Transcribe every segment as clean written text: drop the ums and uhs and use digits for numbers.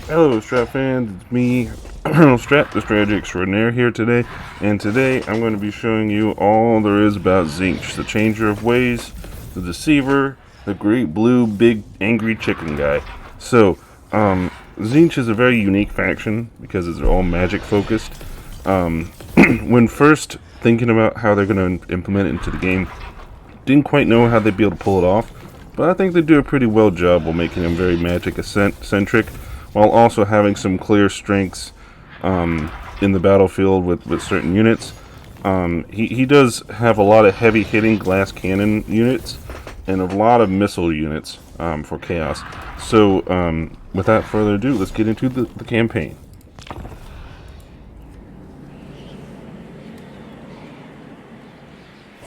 Hello, Strat fans. It's me, Strat, the strategy extraordinaire here today. And today I'm going to be showing you all there is about Tzeentch, the changer of ways, the deceiver, the great blue big angry chicken guy. So, Tzeentch is a very unique faction because it's all magic focused. When first thinking about how they're going to implement it into the game, didn't quite know how they'd be able to pull it off, but I think they do a pretty well job while making them very magic-centric, while also having some clear strengths in the battlefield with certain units. He does have a lot of heavy-hitting glass cannon units and a lot of missile units for Chaos. So, without further ado, let's get into the campaign.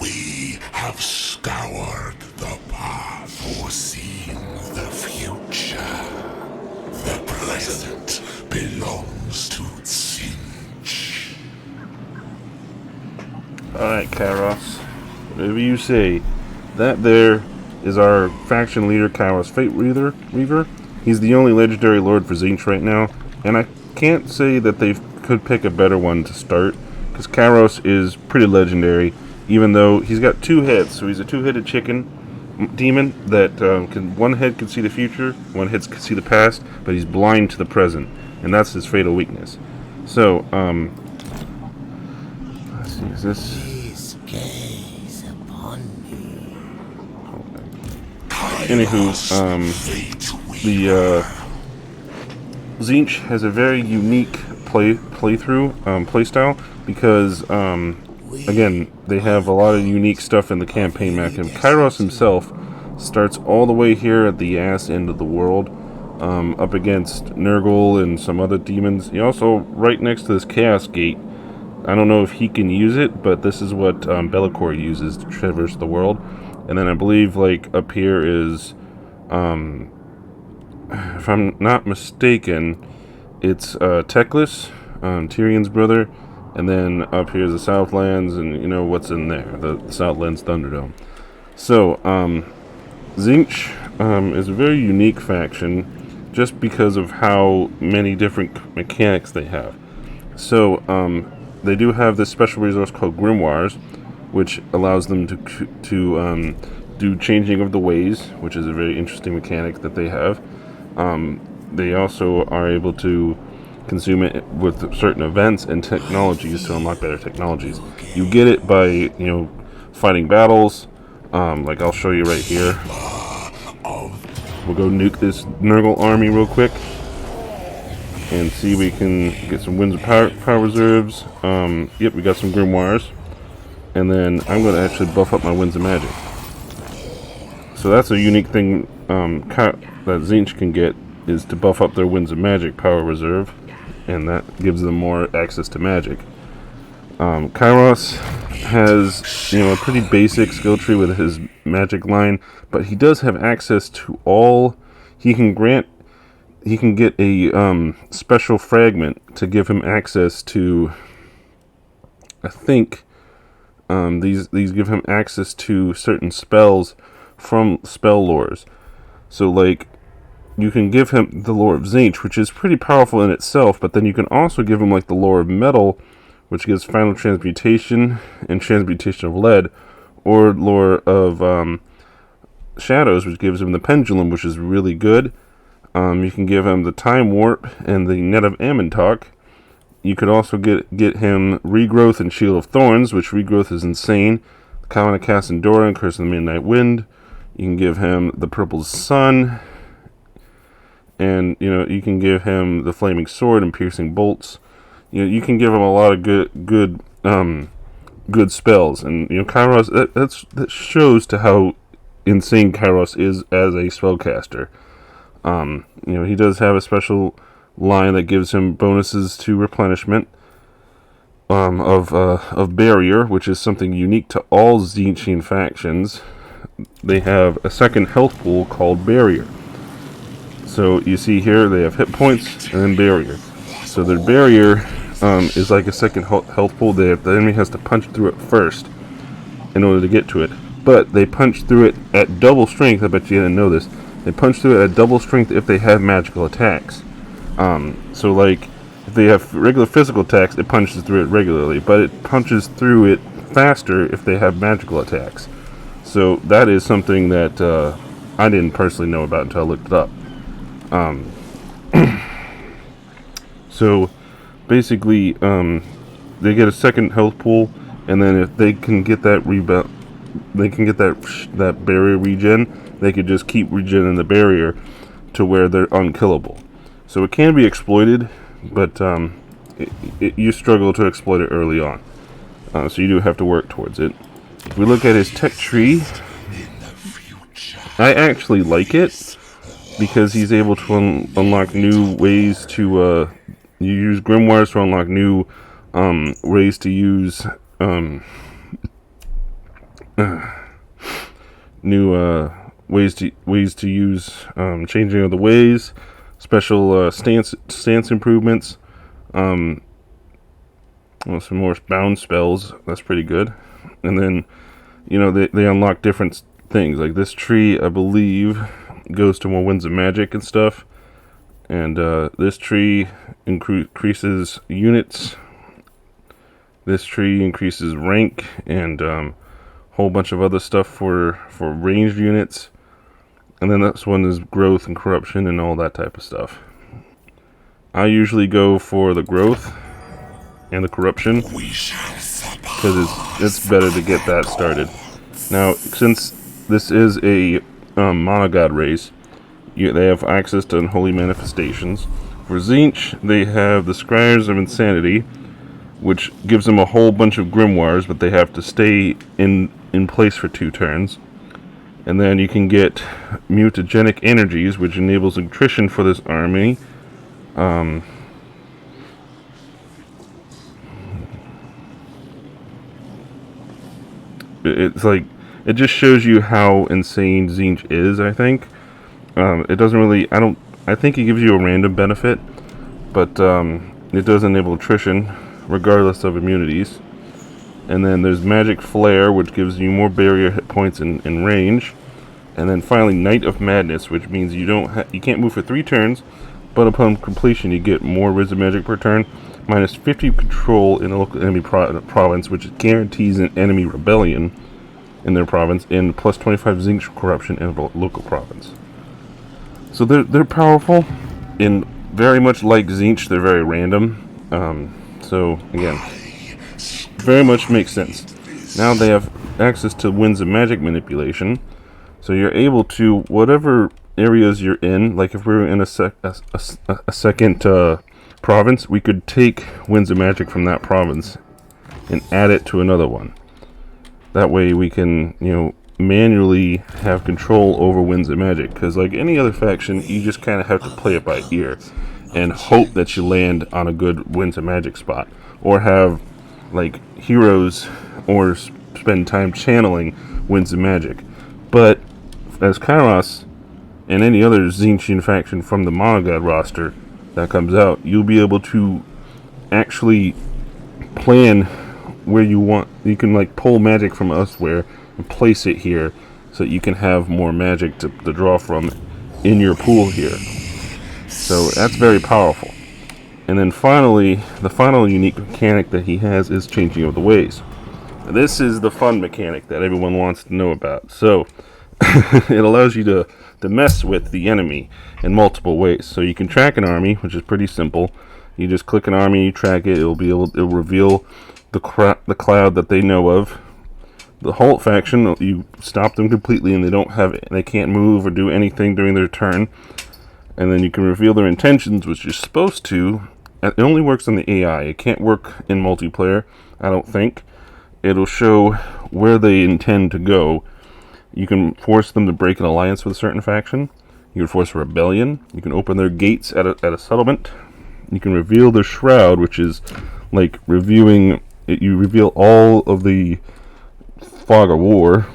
We have scoured the path, foreseen the future. The present belongs to Tzeentch. Alright, Kairos. Whatever you say. That there is our faction leader, Kairos Fate Reaver. He's the only legendary lord for Tzeentch right now, and I can't say that they could pick a better one to start, because Kairos is pretty legendary, even though he's got two heads. So he's a two-headed chicken demon that one head can see the future, one head can see the past, but he's blind to the present, and that's his fatal weakness. So, let's see, is this... Please gaze upon me. Anywho, Tzeentch has a very unique playstyle because, again, they have a lot of unique stuff in the campaign map. And Kairos himself starts all the way here at the ass end of the world, up against Nurgle and some other demons. He also, right next to this Chaos Gate, I don't know if he can use it, but this is what Bellicor uses to traverse the world. And then I believe, like, up here is, if I'm not mistaken, it's Teclis, Tyrion's brother. And then up here is the Southlands, and you know what's in there, the Southlands Thunderdome. So, Tzeentch is a very unique faction just because of how many different mechanics they have. So, they do have this special resource called Grimoires, which allows them to do changing of the ways, which is a very interesting mechanic that they have. They also are able to consume it with certain events and technologies to unlock better technologies. You get it by, fighting battles. Like I'll show you right here. We'll go nuke this Nurgle army real quick and see if we can get some Winds of Power reserves. Yep, we got some Grimoires. And then I'm going to actually buff up my Winds of Magic. So that's a unique thing that Tzeentch can get, is to buff up their Winds of Magic power reserve, and that gives them more access to magic. Kairos has, a pretty basic skill tree with his magic line, but he does have access to all. He can get a special fragment to give him access to, I think, these give him access to certain spells from spell lores. So, like, you can give him the lore of Tzeentch, which is pretty powerful in itself, but then you can also give him, like, the lore of metal, which gives final transmutation and transmutation of lead, or lore of shadows, which gives him the pendulum, which is really good. You can give him the time warp and the net of Ammontok. You could also get him regrowth and shield of thorns, which regrowth is insane. Clemoniak and Doran, Curse of the Midnight Wind. You can give him the Purple Sun, and you can give him the Flaming Sword and Piercing Bolts. You can give him a lot of good spells, and Kairos. That shows to how insane Kairos is as a spellcaster. He does have a special line that gives him bonuses to replenishment of barrier, which is something unique to all Tzeentchian factions. They have a second health pool called barrier. So you see here they have hit points and then barrier. So their barrier is like a second health pool. The enemy has to punch through it first in order to get to it. But they punch through it at double strength. I bet you didn't know this. They punch through it at double strength if they have magical attacks. So like, if they have regular physical attacks, it punches through it regularly, but it punches through it faster if they have magical attacks. So that is something that I didn't personally know about until I looked it up. So basically, they get a second health pool, and then if they can get that that barrier regen, they could just keep regenerating the barrier to where they're unkillable. So it can be exploited, but you struggle to exploit it early on. So you do have to work towards it. If we look at his tech tree, I actually like it because he's able to unlock new ways to you use grimoires to unlock new ways to use new ways to use changing of the ways, special stance improvements, some more bound spells. That's pretty good. And then they unlock different things. Like this tree, I believe, goes to more winds of magic and stuff. And this tree increases units. This tree increases rank and whole bunch of other stuff for ranged units. And then this one is growth and corruption and all that type of stuff. I usually go for the growth and the corruption because it's better to get that started. Now, since this is a monogod race, they have access to unholy manifestations. For Tzeentch, they have the Scryers of Insanity, which gives them a whole bunch of grimoires, but they have to stay in place for 2 turns. And then you can get mutagenic energies, which enables attrition for this army. It's like, it just shows you how insane Tzeentch is, I think. It doesn't really, I think it gives you a random benefit, but it does enable attrition, regardless of immunities. And then there's Magic Flare, which gives you more barrier hit points in range. And then finally, Night of Madness, which means you can't move for 3 turns, but upon completion you get more Wisdom Magic per turn, minus 50 control in a local enemy province, which guarantees an enemy rebellion in their province, and plus 25 Tzeentch corruption in a local province. So they're powerful, and very much like Tzeentch, they're very random. So again, very much makes sense. Now they have access to Winds of Magic manipulation, so you're able to, whatever areas you're in, like if we were in a second province, we could take Winds of Magic from that province and add it to another one. That way we can, manually have control over Winds of Magic, because like any other faction, you just kind of have to play it by ear and hope that you land on a good Winds of Magic spot, or have like heroes, or spend time channeling Winds of Magic. But as Kairos and any other Tzeentchian faction from the monogod roster that comes out, you'll be able to actually plan where you want. You can like pull magic from elsewhere and place it here, so that you can have more magic to draw from in your pool here. So that's very powerful. And then finally, the final unique mechanic that he has is changing of the ways. This is the fun mechanic that everyone wants to know about. So it allows you to mess with the enemy in multiple ways. So you can track an army, which is pretty simple. You just click an army, you track it, it'll reveal the cloud that they know of. The Halt faction, you stop them completely, and they can't move or do anything during their turn. And then you can reveal their intentions, which you're supposed to. It only works on the AI. It can't work in multiplayer, I don't think. It'll show where they intend to go. You can force them to break an alliance with a certain faction. You can force a rebellion. You can open their gates at a settlement. You can reveal their shroud, which is like reviewing it. You reveal all of the fog of war.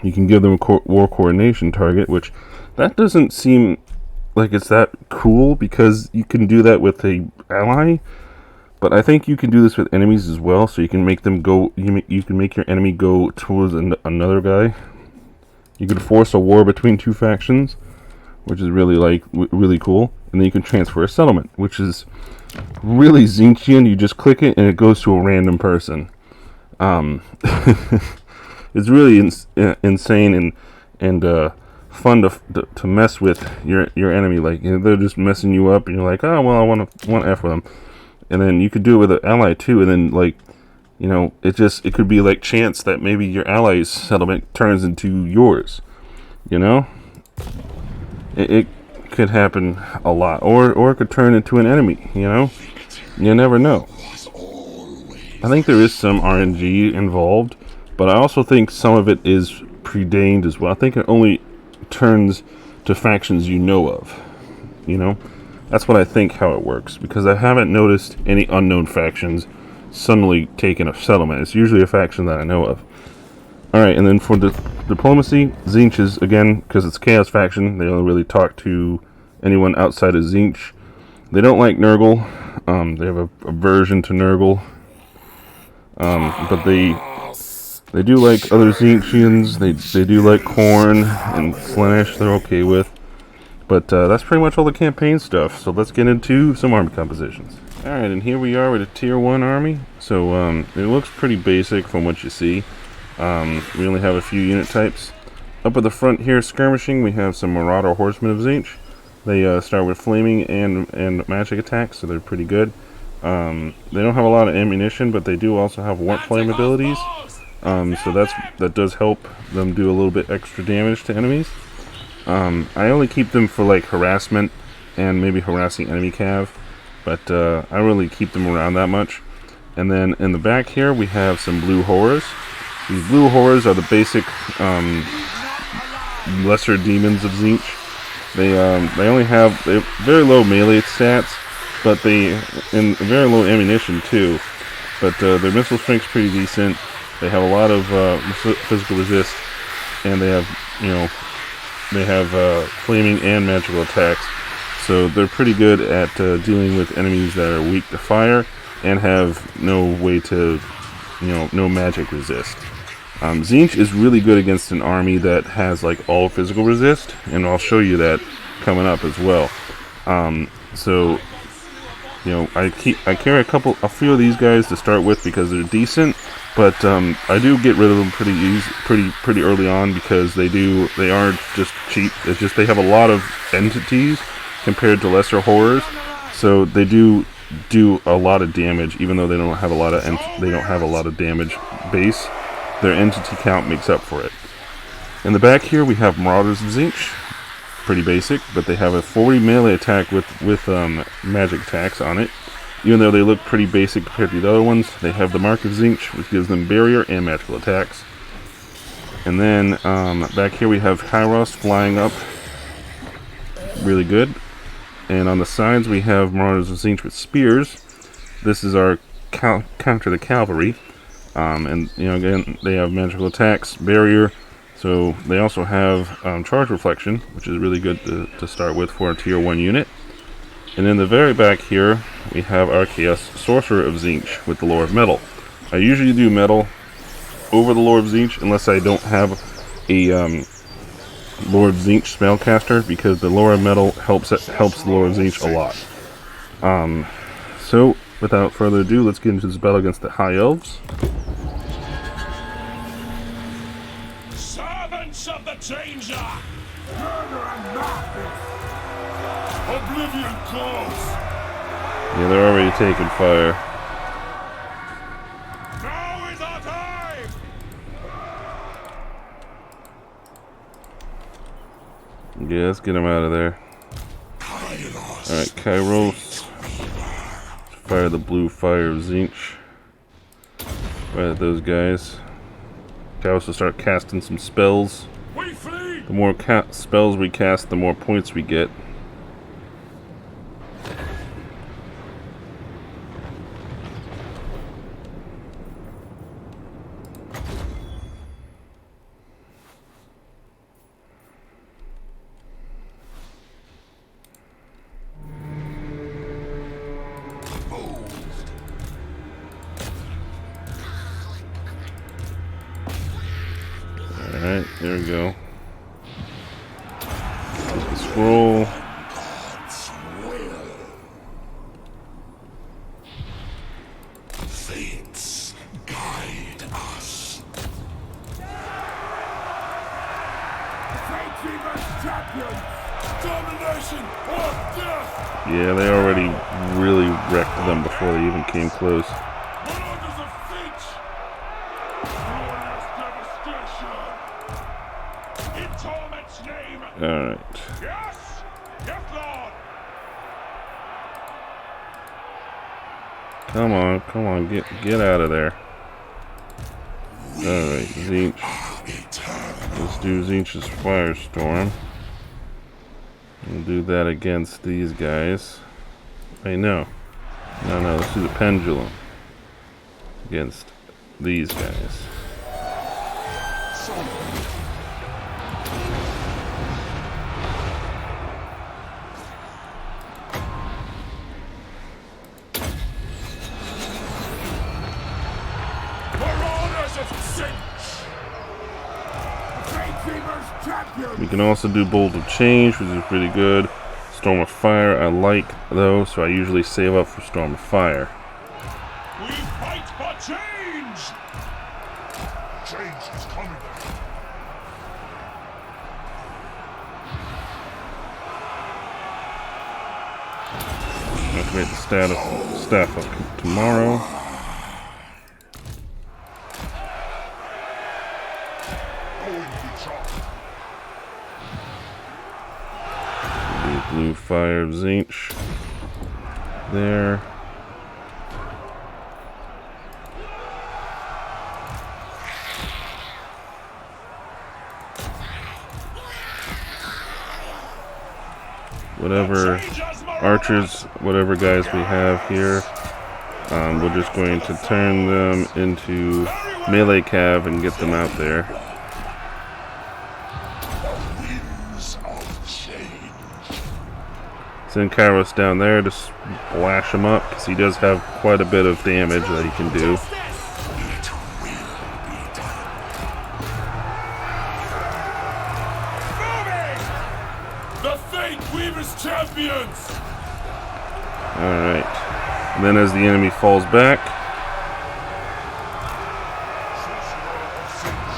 You can give them a war coordination target, which that doesn't seem like it's that cool, because you can do that with a ally. But I think you can do this with enemies as well, so you can make them go. You can make your enemy go towards another guy. You can force a war between 2 factions, which is really really cool. and then you can transfer a settlement, which is really Tzeentchian. You just click it and it goes to a random person. It's really insane and fun to mess with your enemy. Like, you know, they're just messing you up, and you're like, oh well, I want F with them, and then you could do it with an ally too, and then, like, you know, it could be like chance that maybe your ally's settlement turns into yours. You know, it could happen a lot, or it could turn into an enemy. You know, you never know. I think there is some RNG involved, but I also think some of it is preordained as well. I think it only turns to factions you know of. You know, that's what I think how it works, because I haven't noticed any unknown factions suddenly taking a settlement. It's usually a faction that I know of. Alright, and then for the diplomacy, Tzeentch is, again, because it's Chaos faction, they only really talk to anyone outside of Tzeentch. They don't like Nurgle. They have a aversion to Nurgle. But they do like other Tzeentchians. They do like Khorne and Slaanesh. They're okay with. But that's pretty much all the campaign stuff. So let's get into some army compositions. Alright, and here we are with a tier 1 army. So it looks pretty basic from what you see. We only have a few unit types. Up at the front here, skirmishing, we have some Marauder Horsemen of Tzeentch. They start with flaming and magic attacks, so they're pretty good. They don't have a lot of ammunition, but they do also have warp flame abilities. So that does help them do a little bit extra damage to enemies. I only keep them for like harassment and maybe harassing enemy cav, but I don't really keep them around that much. And then in the back here we have some blue horrors. These blue horrors are the basic lesser demons of Tzeentch. They only have very low melee stats, but and very low ammunition too. But their missile strength's pretty decent. They have a lot of physical resist, and they have flaming and magical attacks. So they're pretty good at dealing with enemies that are weak to fire and have no way to, no magic resist. Tzeentch is really good against an army that has like all physical resist, and I'll show you that coming up as well. So I carry a few of these guys to start with because they're decent, but I do get rid of them pretty early on because they aren't just cheap. It's just they have a lot of entities compared to lesser horrors, so they do a lot of damage even though they don't have a lot of damage base. Their entity count makes up for it. In the back here we have Marauders of Tzeentch. Pretty basic, but they have a 40 melee attack with magic attacks on it. Even though they look pretty basic compared to the other ones, they have the Mark of Tzeentch, which gives them barrier and magical attacks. And then back here we have Kairos flying up. Really good. And on the sides we have Marauders of Tzeentch with spears. This is our counter the cavalry. And again, they have magical attacks, barrier. So they also have charge reflection, which is really good to start with for a tier 1 unit. And in the very back here, we have our Chaos Sorcerer of Tzeentch with the Lore of Metal. I usually do Metal over the Lore of Tzeentch unless I don't have a Lore of Tzeentch spellcaster, because the Lore of Metal helps the Lore of Tzeentch a lot. So without further ado, let's get into this battle against the High Elves. Of the danger! Murder and madness! Oblivion calls! Yeah, they're already taking fire. Now is our time! Yeah, let's get them out of there. Alright, Kairos. Fire the blue fire of Tzeentch. Right at those guys. Kairos will start casting some spells. The more spells we cast, the more points we get. Alright, there we go. Take the scroll. Domination or death! Yeah, they already really wrecked them before they even came close. Marauders of Tzeentch! Glorious devastation! In Torment's name! Alright. Yes! Yes, Lord! Come on, get out of there. Alright, Tzeentch. Let's do Tzeentch's Firestorm. We'll do that against these guys. Hey, no, let's do the Pendulum against these guys. Marauders of Tzeentch! Great Deceiver's champion! We can also do Bolt of Change, which is pretty good. Storm of Fire I like, though, so I usually save up for Storm of Fire. We fight for change! Change is coming. Activate the staff up tomorrow. Blue Fire of Tzeentch there. Whatever archers, whatever guys we have here, we're just going to turn them into melee cav and get them out there. Send Kairos down there to splash him up, because he does have quite a bit of damage that he can do. The Fate Weaver's champions! Alright. And then as the enemy falls back,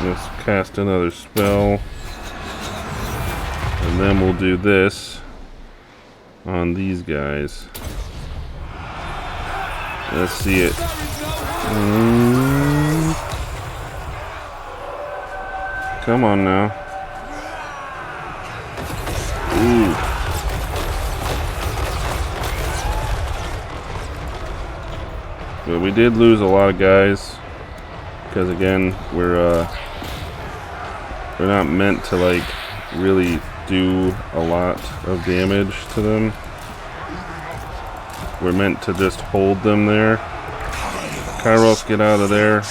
let's cast another spell. And then we'll do this on these guys. Let's see it. Come on now. Ooh. But we did lose a lot of guys because again we're not meant to like really do a lot of damage to them. We're meant to just hold them there. Kairos, get out of there.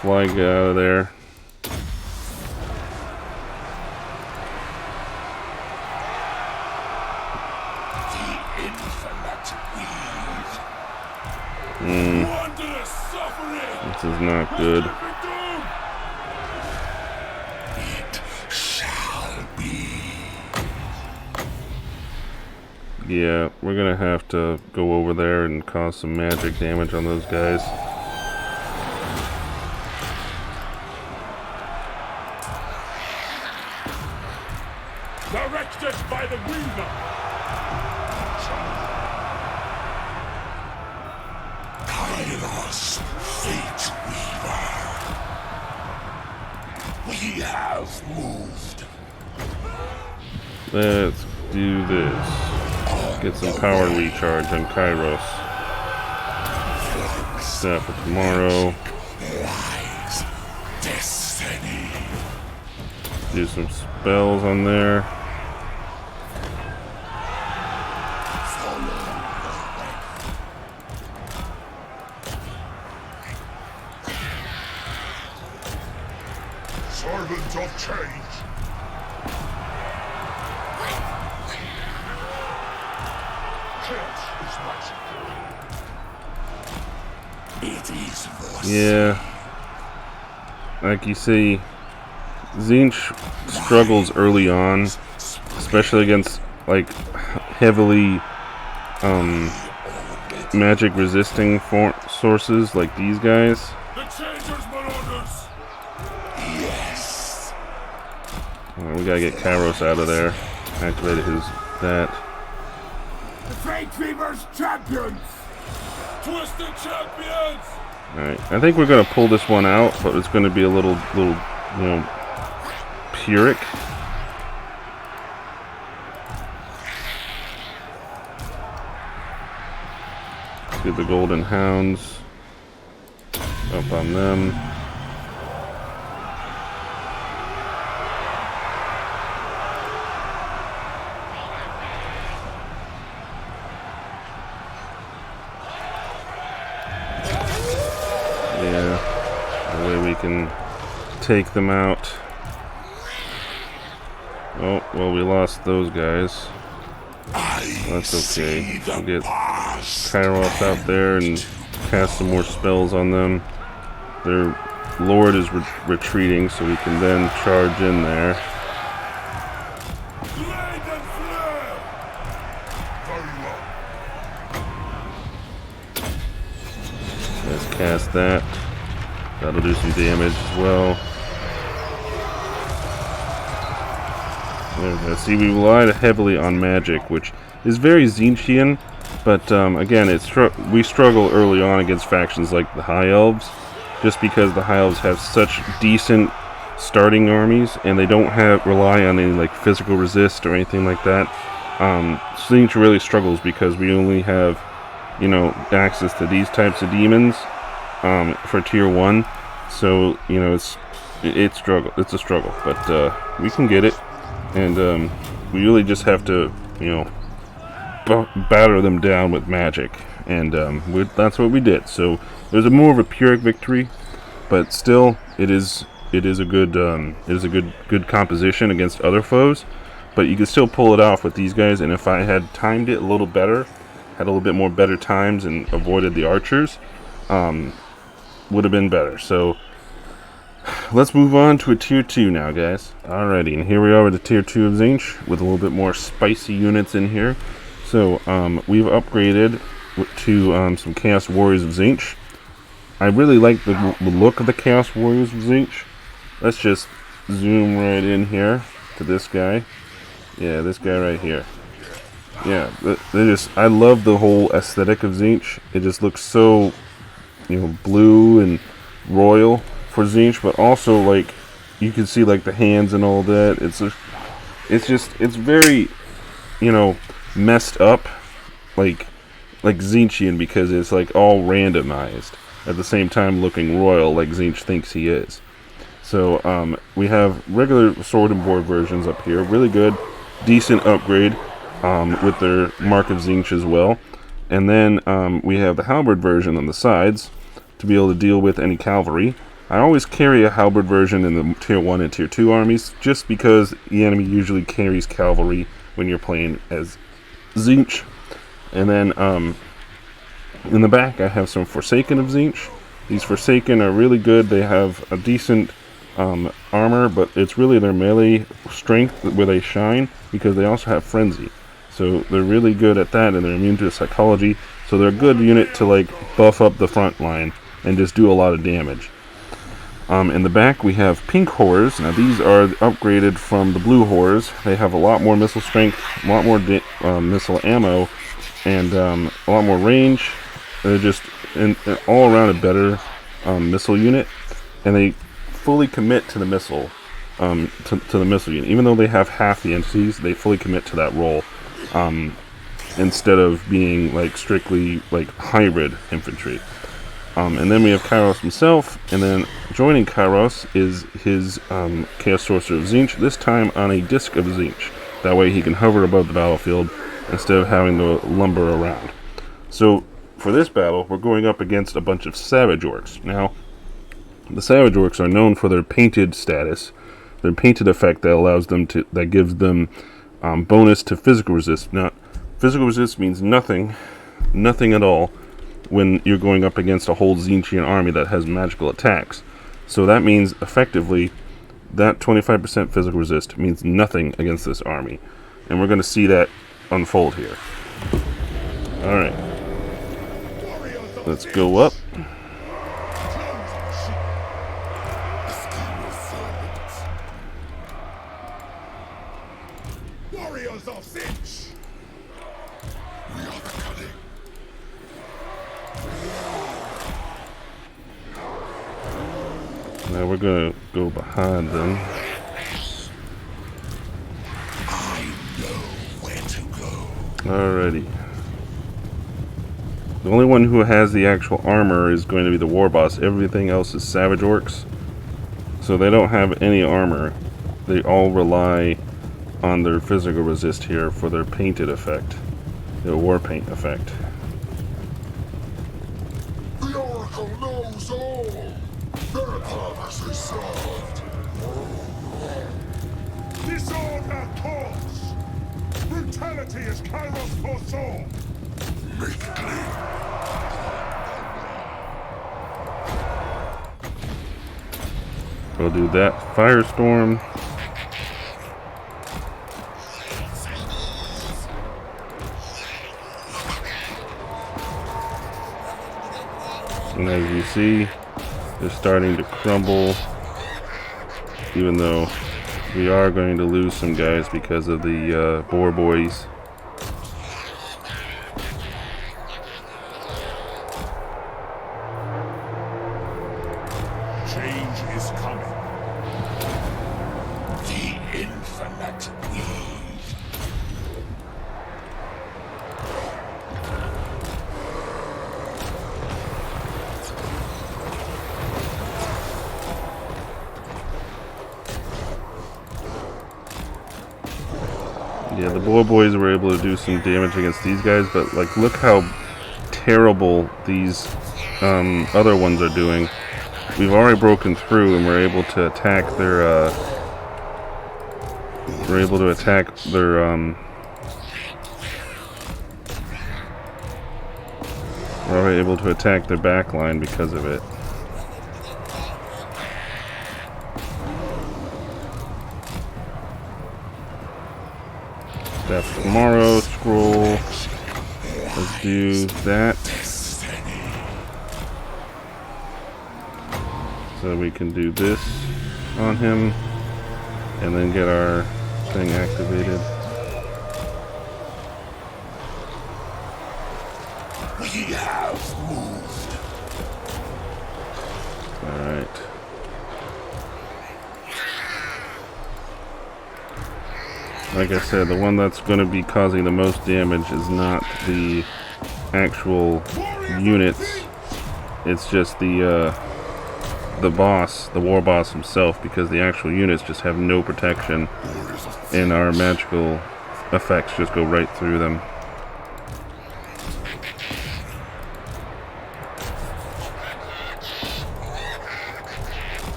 Fly, get out of there. This is not good. It shall be. Yeah, we're gonna have to go over there and cause some magic damage on those guys. Directed by the Weaver. Kairos, Fate Weaver. We have moved. Let's do this. Get some power recharge on Kairos. Staff for tomorrow. Lies destiny. Do some spells on there. Servant of change. It is voice. Yeah. Like you see, Tzeentch struggles early on, especially against like heavily magic resisting sources like these guys. The Changers, Marauders! Alright, we gotta get Kairos out of there. Activated his that. The Great Deceiver's champions! Twisted champions! Alright, I think we're gonna pull this one out, but it's gonna be a little, you know, Pyrrhic. Let's get the Golden Hounds up on them. Yeah, that way we can take them out. Oh, well, we lost those guys. That's okay. We'll get Kairos out there and cast some more spells on them. Their lord is retreating, so we can then charge in there. Let's cast that. That'll do some damage as well. There we go. See, we relied heavily on magic, which is very Tzeentchian, but again, we struggle early on against factions like the High Elves, just because the High Elves have such decent starting armies, and they don't rely on any like physical resist or anything like that. Tzeentch really struggles because we only have, you know, access to these types of demons for tier 1, so you know it's a struggle, but we can get it. And we really just have to, you know, batter them down with magic, and that's what we did. So there's more of a Pyrrhic victory, but still, it is a good composition against other foes. But you can still pull it off with these guys. And if I had timed it a little better, had a little bit more better times, and avoided the archers, would have been better. So let's move on to a tier 2 now, guys. Alrighty, and here we are with the tier 2 of Tzeentch, with a little bit more spicy units in here. So we've upgraded to some Chaos Warriors of Tzeentch. I really like the look of the Chaos Warriors of Tzeentch. Let's just zoom right in here to this guy. Yeah, this guy right here. Yeah, I love the whole aesthetic of Tzeentch. It just looks so, you know, blue and royal for Tzeentch, but also like you can see like the hands and all that. It's very, you know, messed up, like Tzeentchian, because it's like all randomized at the same time looking royal like Tzeentch thinks he is. So we have regular sword and board versions up here, really good, decent upgrade with their Mark of Tzeentch as well. And then we have the halberd version on the sides to be able to deal with any cavalry. I always carry a halberd version in the tier 1 and tier 2 armies, just because the enemy usually carries cavalry when you're playing as Tzeentch. And then in the back I have some Forsaken of Tzeentch. These Forsaken are really good. They have a decent armor, but it's really their melee strength where they shine, because they also have Frenzy. So they're really good at that, and they're immune to psychology. So they're a good unit to like buff up the front line and just do a lot of damage. In the back we have pink horrors. Now these are upgraded from the blue horrors. They have a lot more missile strength, a lot more missile ammo, and a lot more range. They're just all around a better missile unit, and they fully commit to the missile to the missile unit. Even though they have half the entities, they fully commit to that role, instead of being like strictly like hybrid infantry. And then we have Kairos himself, and then joining Kairos is his Chaos Sorcerer of Tzeentch, this time on a disc of Tzeentch. That way he can hover above the battlefield instead of having to lumber around. So for this battle, we're going up against a bunch of Savage Orcs. Now, the Savage Orcs are known for their painted status, their painted effect that gives them bonus to physical resist. Now, physical resist means nothing at all when you're going up against a whole Tzeentchian army that has magical attacks. So that means effectively that 25% physical resist means nothing against this army. And we're going to see that unfold here. Alright. Let's go up. Now we're gonna go behind them. I know where to go. Alrighty. The only one who has the actual armor is going to be the war boss. Everything else is savage orcs. So they don't have any armor. They all rely on their physical resist here for their painted effect. The war paint effect. The Oracle knows all. Their purpose is solved. Disorder calls. Brutality is Kairos foresaw. Make it clear. We'll do that. Firestorm. And as you see, they're starting to crumble, even though we are going to lose some guys because of the boar boys. Change is coming. The infinite weave. Yeah, the boar boys were able to do some damage against these guys, but like, look how terrible these other ones are doing. We've already broken through, and we're able to attack their. We're able to attack their. We're already able to attack their back line because of it. That's tomorrow scroll. Let's do that. So we can do this on him and then get our thing activated. We have moved. Alright. Like I said, the one that's going to be causing the most damage is not the actual units. It's just the boss, the war boss himself, because the actual units just have no protection, and our magical effects just go right through them.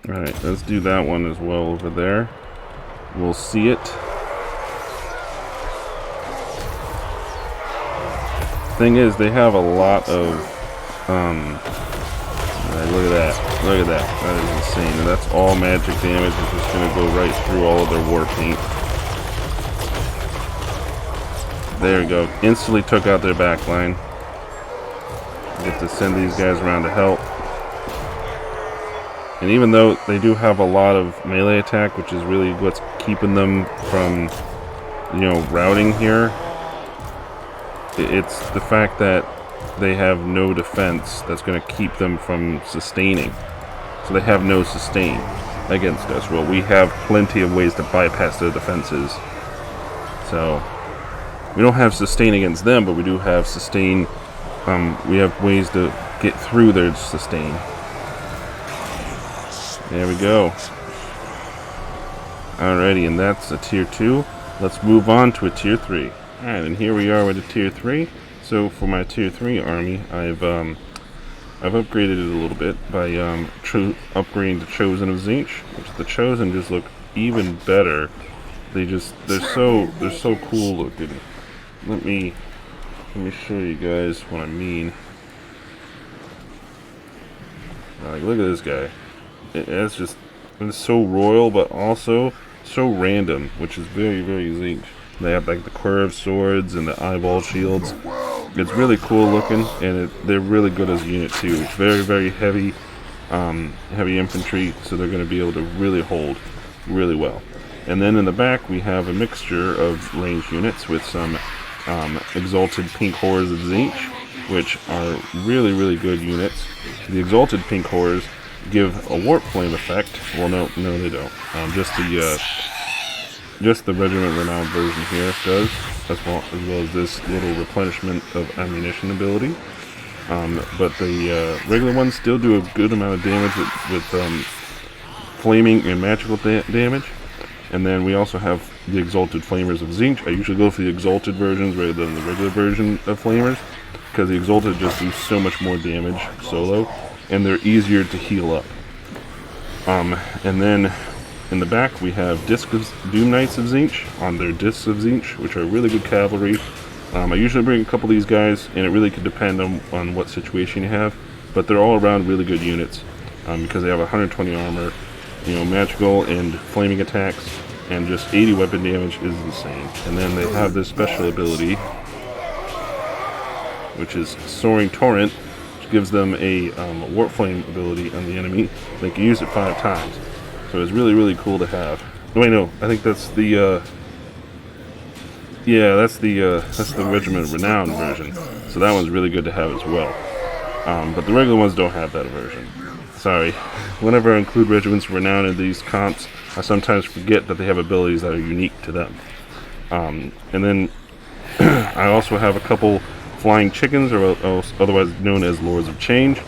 Alright, let's do that one as well over there. We'll see it. Thing is, they have a lot of look at that. Look at that. That is insane. And that's all magic damage. It's just gonna go right through all of their war paint. There we go. Instantly took out their back line. Get to send these guys around to help. And even though they do have a lot of melee attack, which is really what's keeping them from, you know, routing here, it's the fact that they have no defense that's going to keep them from sustaining. So they have no sustain against us. Well, we have plenty of ways to bypass their defenses. So we don't have sustain against them, but we do have sustain. We have ways to get through their sustain. There we go. Alrighty, and that's a tier 2. Let's move on to a tier 3. Alright, and here we are with a tier 3. So for my tier 3 army, I've upgraded it a little bit by upgrading the Chosen of Tzeentch, which the Chosen just look even better. They're so cool looking. Let me show you guys what I mean. Like, look at this guy. It's so royal, but also so random, which is very, very Tzeentch. They have like the curved swords and the eyeball shields. It's really cool looking, and they're really good as a unit too. It's very, very heavy, heavy infantry, so they're going to be able to really hold really well. And then in the back, we have a mixture of ranged units with some Exalted Pink Horrors of Tzeentch, which are really, really good units. The Exalted Pink Horrors give a Warp Flame effect. Well, no, they don't. Just the Regiment Renowned version here does, as well as this little replenishment of ammunition ability. But the regular ones still do a good amount of damage with flaming and magical damage. And then we also have the Exalted Flamers of Tzeentch. I usually go for the Exalted versions rather than the regular version of Flamers, because the Exalted just do so much more damage solo, and they're easier to heal up. And then in the back we have Disc of Doom Knights of Tzeentch on their Discs of Tzeentch, which are really good cavalry. I usually bring a couple of these guys, and it really could depend on what situation you have, but they're all around really good units, because they have 120 armor, magical and flaming attacks, and just 80 weapon damage is insane. And then they have this special ability, which is Soaring Torrent, which gives them a Warp Flame ability on the enemy. They can use it 5 times, so it's really, really cool to have. Oh, wait, no, I think that's the that's the Regiment Renowned version, so that one's really good to have as well. But the regular ones don't have that version. Sorry. Whenever I include Regiments Renowned in these comps, I sometimes forget that they have abilities that are unique to them. And then I also have a couple Flying Chickens, or otherwise known as Lords of Change.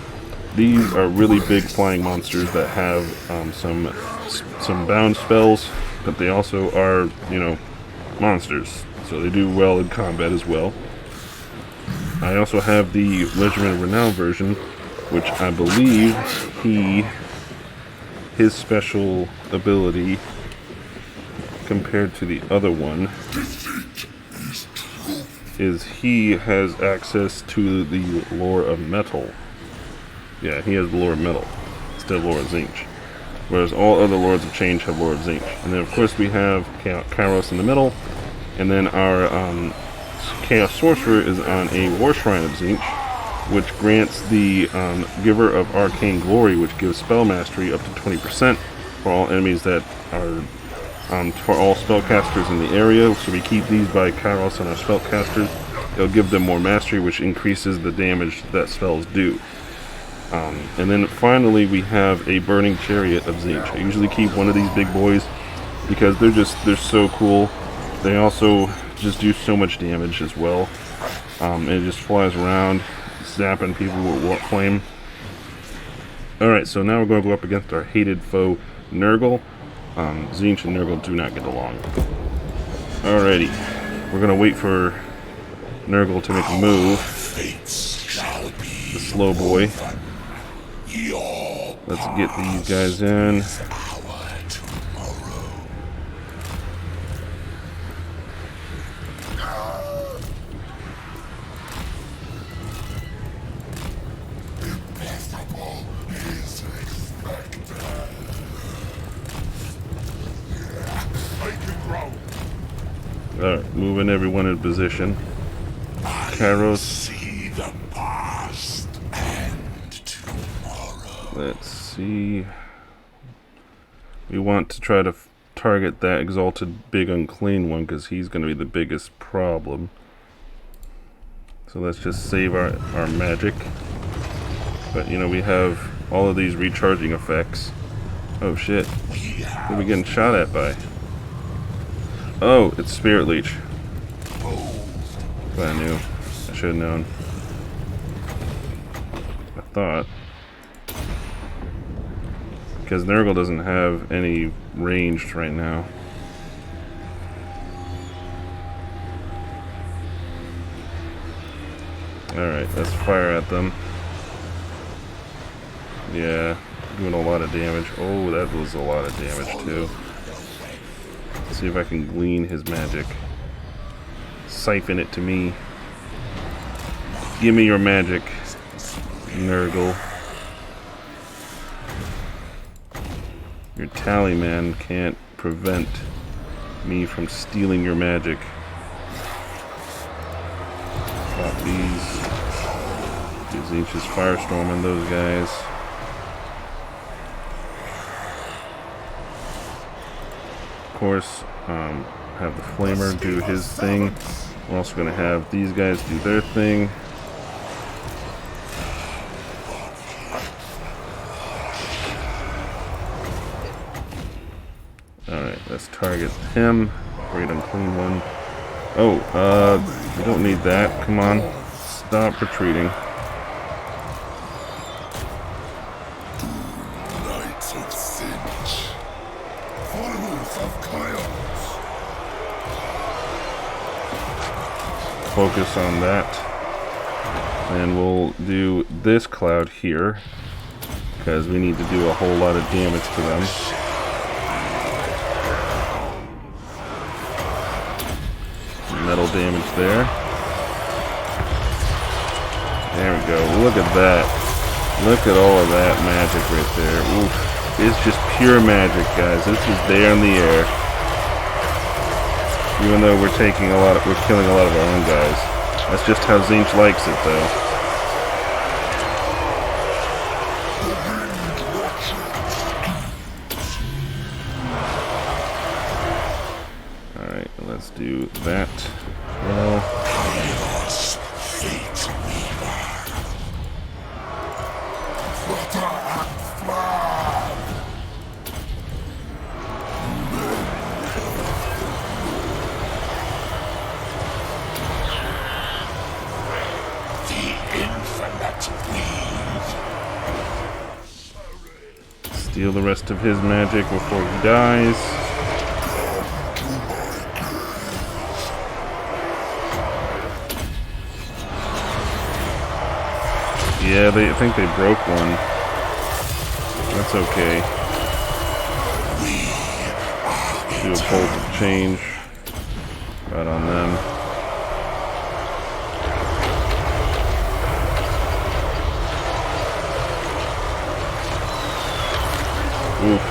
These are really big flying monsters that have some bound spells, but they also are, monsters. So they do well in combat as well. I also have the Regiment Renowned version, which I believe his special ability compared to the other one is he has access to the Lore of Metal. Yeah, he has the Lore of Metal instead of Lore of Tzeentch, whereas all other Lords of Change have Lore of Tzeentch. And then of course we have Kairos in the middle, and then our Chaos Sorcerer is on a War Shrine of Tzeentch, which grants the Giver of Arcane Glory, which gives spell mastery up to 20% for all enemies that are for all spellcasters in the area. So we keep these by Kairos on our spellcasters. It'll give them more mastery, which increases the damage that spells do. And then finally we have a Burning Chariot of Tzeentch. I usually keep one of these big boys because they're so cool. They also just do so much damage as well. And it just flies around, zapping people with Warp Flame. Alright, so now we're going to go up against our hated foe, Nurgle. Tzeentch and Nurgle do not get along. Alrighty, we're going to wait for Nurgle to make a move. The slow boy. Let's get these guys in. Alright, moving everyone in position. Kairos. See the past and tomorrow. Let's see. We want to try to target that Exalted Big Unclean one, because he's going to be the biggest problem. So let's just save our magic. But we have all of these recharging effects. Oh shit. Who are we getting shot at by? Oh, it's Spirit Leech. If I knew. I should have known. I thought. Because Nurgle doesn't have any ranged right now. Alright, let's fire at them. Yeah, doing a lot of damage. Oh, that was a lot of damage too. Let's see if I can glean his magic. Siphon it to me. Give me your magic, Nurgle. Your Tallyman can't prevent me from stealing your magic. Pop these. Tzeentch is firestorming those guys. Of course, have the flamer do his thing. We're also going to have these guys do their thing. Alright, let's target him. Great unclean one. Oh, we don't need that. Come on. Stop retreating. Knights of Tzeentch, followers of chaos. Focus on that. And we'll do this cloud here, because we need to do a whole lot of damage to them. Metal damage there. There we go. Look at that. Look at all of that magic right there. Oof. It's just pure magic, guys. It's just there in the air. Even though we're killing a lot of our own guys. That's just how Tzeentch likes it, though. Alright, let's do that. Well, Chaos, fate weaver. Flutter and fly. The infinite weave. steal the rest of his magic before he dies. Yeah, I think they broke one. That's okay. Do a bolt of change right on them. Oof.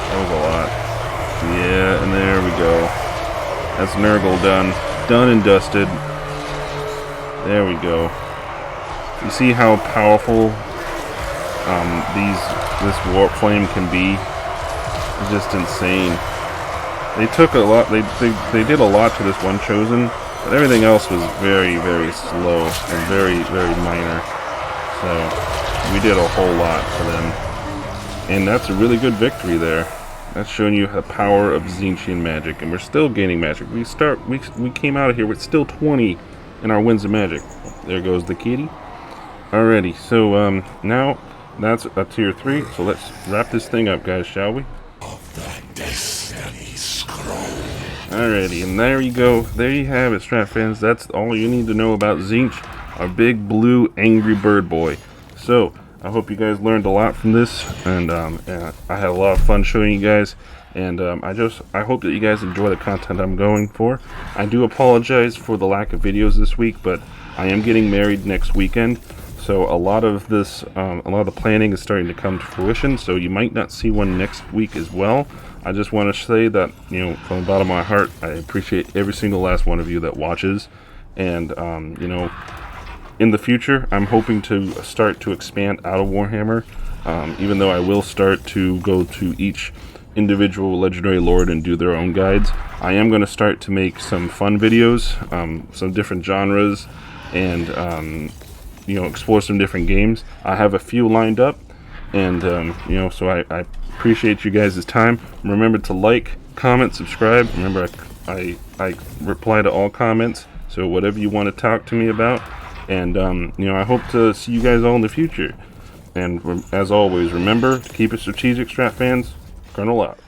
That was a lot. Yeah, and there we go. That's Nurgle done. Done and dusted. There we go. You see how powerful this warp flame can be? It's just insane. They took a lot. They did a lot to this one chosen, but everything else was very, very slow and very, very minor. So we did a whole lot for them, and that's a really good victory there. That's showing you the power of Tzeentchian magic, and we're still gaining magic. We came out of here with still 20 in our Winds of Magic. There goes the kitty. Alrighty, so now that's a tier 3, so let's wrap this thing up, guys, shall we? Of the Destiny Scroll. Alrighty, and there you go. There you have it, Strat fans. That's all you need to know about Tzeentch, our big blue angry bird boy. So I hope you guys learned a lot from this, and I had a lot of fun showing you guys. And I hope that you guys enjoy the content I'm going for. I do apologize for the lack of videos this week, but I am getting married next weekend. So a lot of this, a lot of the planning is starting to come to fruition. So you might not see one next week as well. I just want to say that, you know, from the bottom of my heart, I appreciate every single last one of you that watches. And, you know, in the future, I'm hoping to start to expand out of Warhammer. Even though I will start to go to each individual legendary lord and do their own guides, I am going to start to make some fun videos, some different genres, and you know, explore some different games. I have a few lined up, and you know, so I appreciate you guys' time. Remember to like, comment, subscribe. Remember, I reply to all comments, so whatever you want to talk to me about. And you know, I hope to see you guys all in the future. And as always, remember to keep it strategic, Strat fans. Colonel out.